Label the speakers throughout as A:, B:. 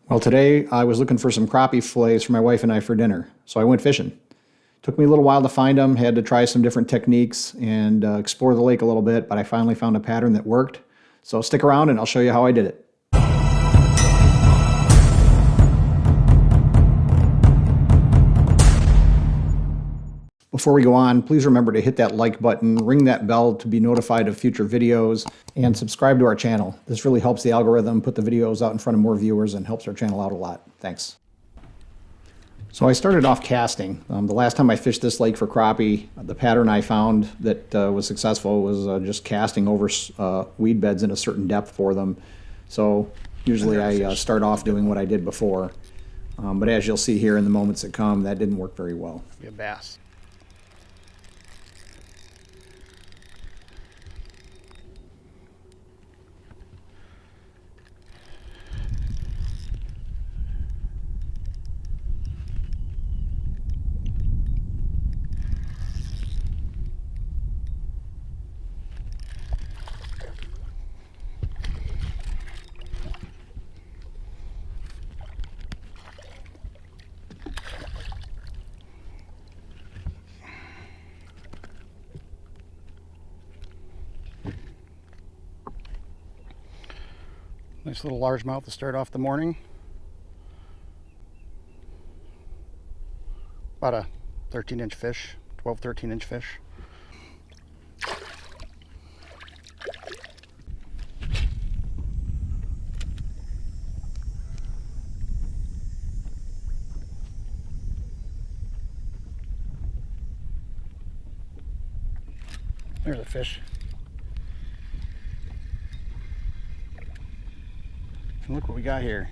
A: Well, today I was looking for some crappie fillets for my wife and I for dinner, so I went fishing. Took me a little while to find them, had to try some different techniques and explore the lake a little bit, but I finally found a pattern that worked. So stick around and I'll show you how I did it. Before we go on, please remember to hit that like button, ring that bell to be notified of future videos, and subscribe to our channel. This really helps the algorithm put the videos out in front of more viewers and helps our channel out a lot. Thanks. So I started off casting. The last time I fished this lake for crappie, the pattern I found that was successful was just casting over weed beds in a certain depth for them. So usually I start off doing what I did before. But as you'll see here in the moments that come, that didn't work very well.
B: Be a bass. Nice little largemouth to start off the morning. About a 13-inch fish, 12, 13-inch fish. There's a fish. And look what we got here.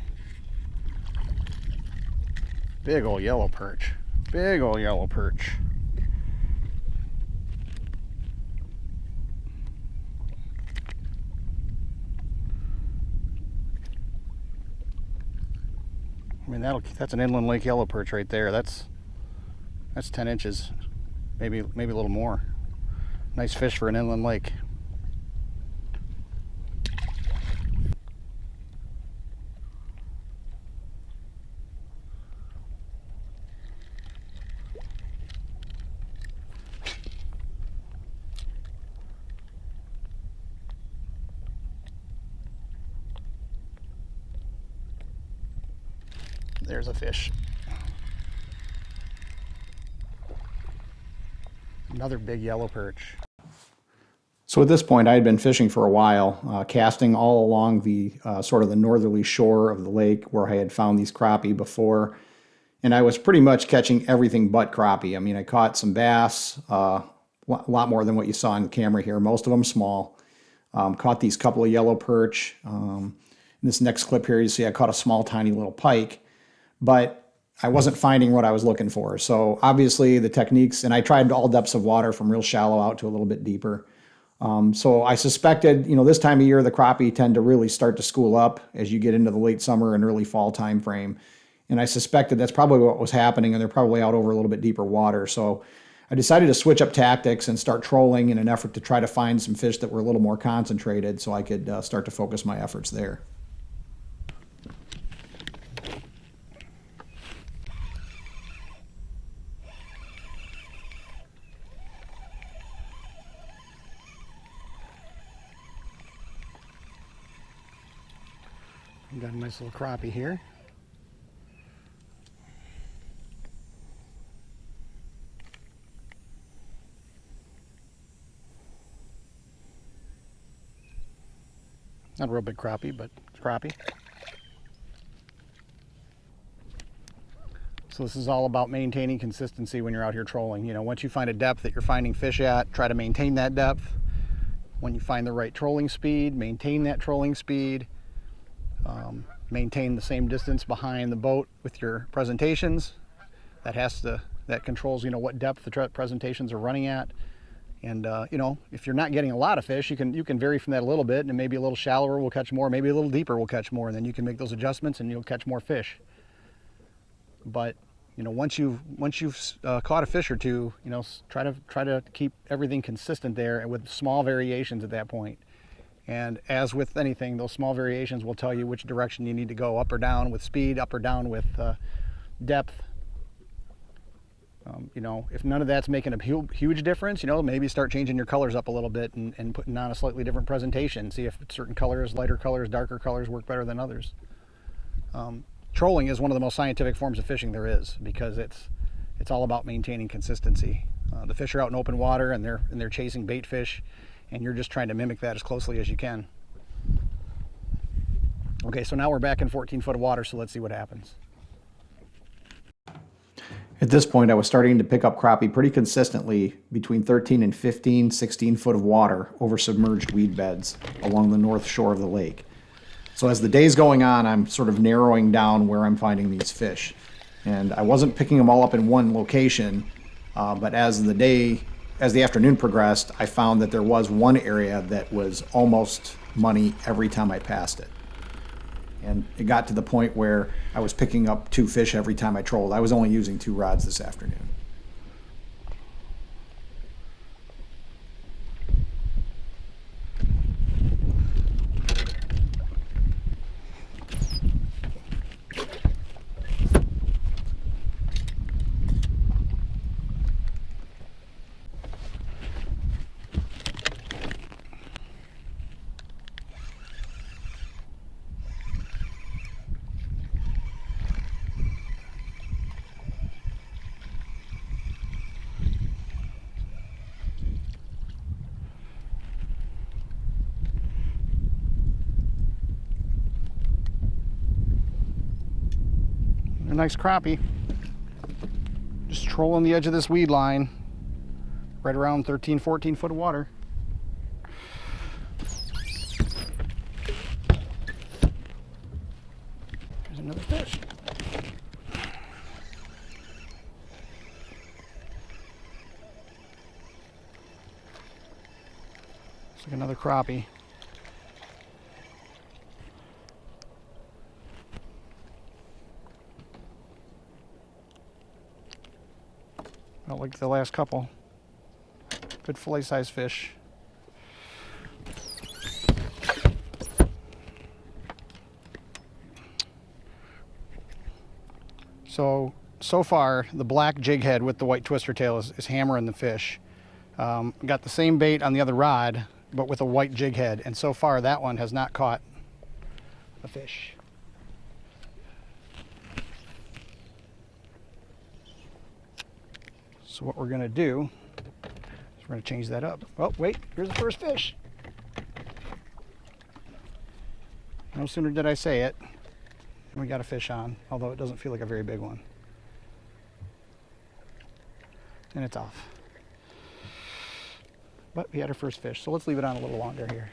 B: Big old yellow perch. Big old yellow perch. I mean, that's an inland lake yellow perch right there. That's 10 inches, maybe a little more. Nice fish for an inland lake. There's a fish. Another big yellow perch.
A: So at this point, I had been fishing for a while, casting all along the sort of the northerly shore of the lake where I had found these crappie before. And I was pretty much catching everything but crappie. I mean, I caught some bass, a lot more than what you saw on the camera here, most of them small. Caught these couple of yellow perch. In this next clip here, you see I caught a small, tiny little pike. But I wasn't finding what I was looking for. So obviously the techniques, and I tried all depths of water from real shallow out to a little bit deeper. So I suspected, this time of year, the crappie tend to really start to school up as you get into the late summer and early fall time frame. And I suspected that's probably what was happening, and they're probably out over a little bit deeper water. So I decided to switch up tactics and start trolling in an effort to try to find some fish that were a little more concentrated so I could start to focus my efforts there.
B: Got a nice little crappie here. Not a real big crappie, but it's crappie. So this is all about maintaining consistency when you're out here trolling. Once you find a depth that you're finding fish at, try to maintain that depth. When you find the right trolling speed, maintain that trolling speed. Maintain the same distance behind the boat with your presentations. That controls what depth the presentations are running at. And if you're not getting a lot of fish, you can vary from that a little bit, and maybe a little shallower will catch more, maybe a little deeper will catch more, and then you can make those adjustments and you'll catch more fish. But once you've caught a fish or two, try to keep everything consistent there and with small variations at that point. And as with anything, those small variations will tell you which direction you need to go, up or down with speed, up or down with depth. You know, if none of that's making a huge difference, you know, maybe start changing your colors up a little bit and putting on a slightly different presentation. See if certain colors, lighter colors, darker colors work better than others. Trolling is one of the most scientific forms of fishing there is, because it's all about maintaining consistency. The fish are out in open water and they're chasing bait fish, and you're just trying to mimic that as closely as you can. Okay, so now we're back in 14 foot of water, so let's see what happens.
A: At this point, I was starting to pick up crappie pretty consistently between 13 and 15, 16 foot of water over submerged weed beds along the north shore of the lake. So as the day's going on, I'm sort of narrowing down where I'm finding these fish. And I wasn't picking them all up in one location, but as the afternoon progressed, I found that there was one area that was almost money every time I passed it. And it got to the point where I was picking up 2 fish every time I trolled. I was only using 2 rods this afternoon.
B: A nice crappie. Just trolling the edge of this weed line, right around 13, 14 foot of water. There's another fish. Looks like another crappie. Not like the last couple. Good fillet-sized fish. So far, the black jig head with the white twister tail is hammering the fish. Got the same bait on the other rod, but with a white jig head. And so far, that one has not caught a fish. So what we're going to do is we're going to change that up. Oh, wait, here's the first fish. No sooner did I say it, we got a fish on, although it doesn't feel like a very big one. And it's off. But we had our first fish, so let's leave it on a little longer here.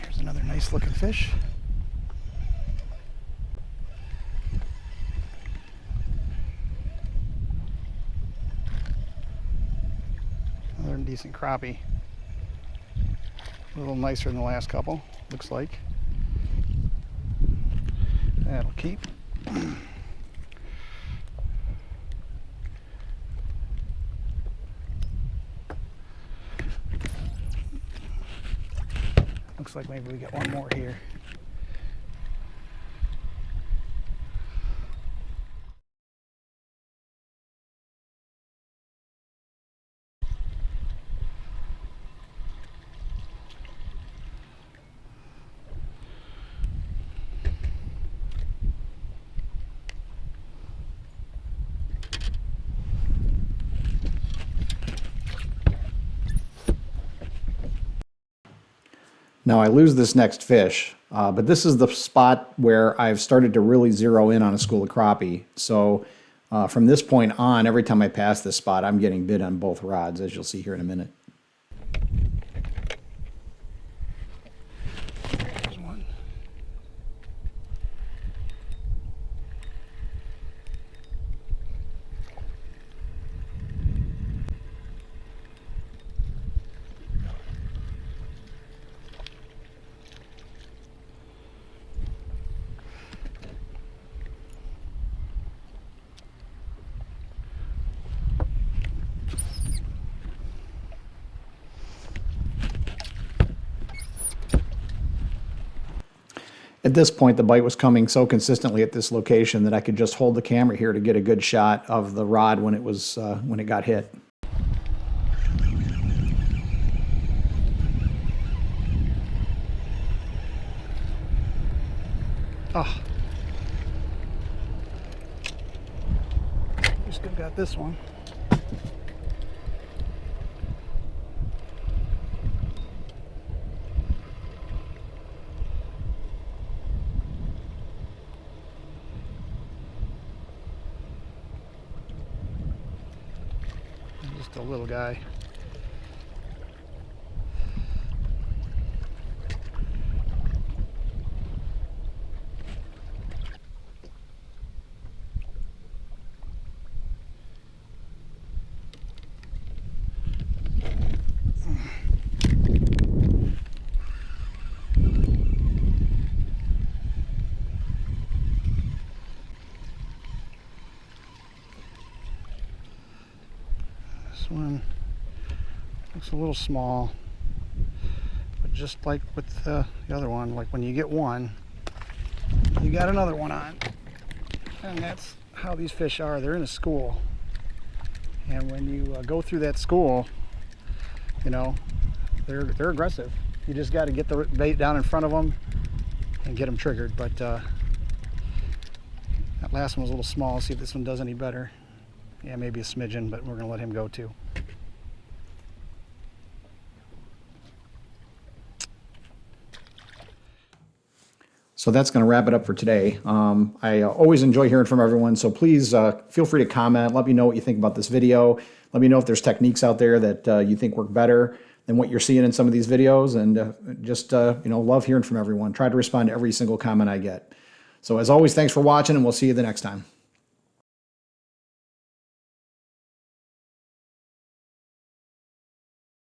B: Here's another nice looking fish. Another decent crappie. A little nicer than the last couple, looks like. That'll keep. Looks like maybe we get one more here.
A: Now I lose this next fish, but this is the spot where I've started to really zero in on a school of crappie. So from this point on, every time I pass this spot, I'm getting bit on both rods, as you'll see here in a minute.
B: There's one.
A: At this point, the bite was coming so consistently at this location that I could just hold the camera here to get a good shot of the rod when it got hit.
B: Oh, just got this one. Just a little guy. This one looks a little small, but just like with the other one, like when you get one, you got another one on. And that's how these fish are. They're in a school. And when you go through that school, you know, they're aggressive. You just got to get the bait down in front of them and get them triggered. But that last one was a little small. Let's see if this one does any better. Yeah, maybe a smidgen, but we're going to let him go too.
A: So that's going to wrap it up for today. I always enjoy hearing from everyone, so please feel free to comment. Let me know what you think about this video. Let me know if there's techniques out there that you think work better than what you're seeing in some of these videos. And just love hearing from everyone. Try to respond to every single comment I get. So as always, thanks for watching, and we'll see you the next time.